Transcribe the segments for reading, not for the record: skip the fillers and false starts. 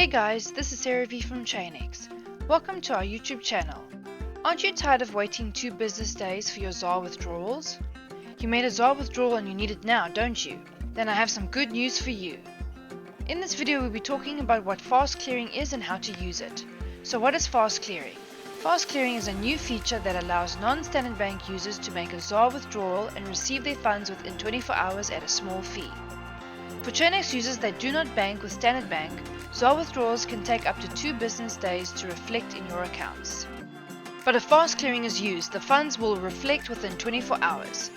guys, this is Sarah V from ChainEX. Welcome to our YouTube channel. Aren't you tired of waiting 2 business days for your ZAR withdrawals? You made a ZAR withdrawal and you need it now, don't you? Then I have some good news for you. In this video we'll be talking about what fast clearing is and how to use it. So what is fast clearing? Fast clearing is a new feature that allows non-standard bank users to make a ZAR withdrawal and receive their funds within 24 hours at a small fee. For ChainEX users that do not bank with Standard Bank, ZAR withdrawals can take up to 2 business days to reflect in your accounts. But if fast clearing is used, the funds will reflect within 24 hours.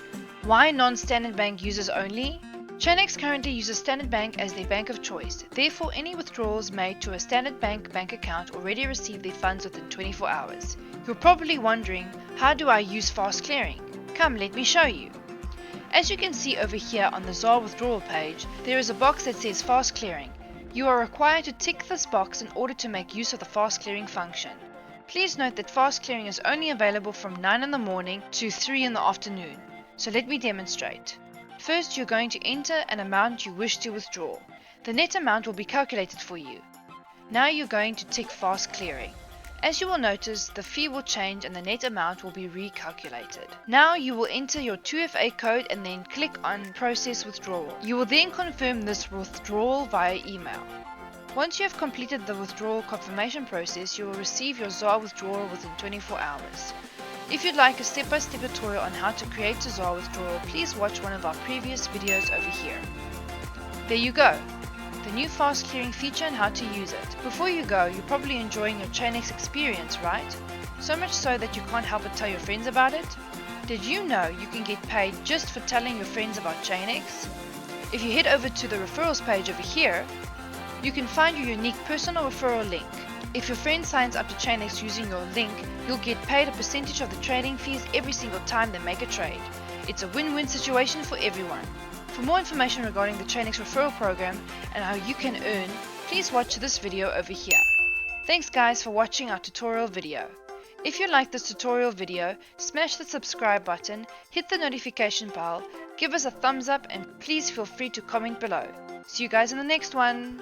Why non-Standard Bank users only? ChainEX currently uses Standard Bank as their bank of choice. Therefore, any withdrawals made to a Standard Bank bank account already receive their funds within 24 hours. You're probably wondering, how do I use fast clearing? Come, let me show you. As you can see over here on the ZAR withdrawal page, there is a box that says fast clearing. You are required to tick this box in order to make use of the fast clearing function. Please note that fast clearing is only available from 9 in the morning to 3 in the afternoon. So let me demonstrate. First, you're going to enter an amount you wish to withdraw. The net amount will be calculated for you. Now you're going to tick fast clearing. As you will notice, the fee will change and the net amount will be recalculated. Now you will enter your 2FA code and then click on Process Withdrawal. You will then confirm this withdrawal via email. Once you have completed the withdrawal confirmation process, you will receive your ZAR withdrawal within 24 hours. If you'd like a step-by-step tutorial on how to create a ZAR withdrawal, please watch one of our previous videos over here. There you go. The new fast clearing feature and how to use it. Before you go, you're probably enjoying your ChainEX experience, right? So much so that you can't help but tell your friends about it? Did you know you can get paid just for telling your friends about ChainEX? If you head over to the referrals page over here, you can find your unique personal referral link. If your friend signs up to ChainEX using your link, you'll get paid a percentage of the trading fees every single time they make a trade. It's a win-win situation for everyone. For more information regarding the ChainEX referral program and how you can earn, please watch this video over here. Thanks guys for watching our tutorial video. If you like this tutorial video, smash the subscribe button, hit the notification bell, give us a thumbs up and please feel free to comment below. See you guys in the next one.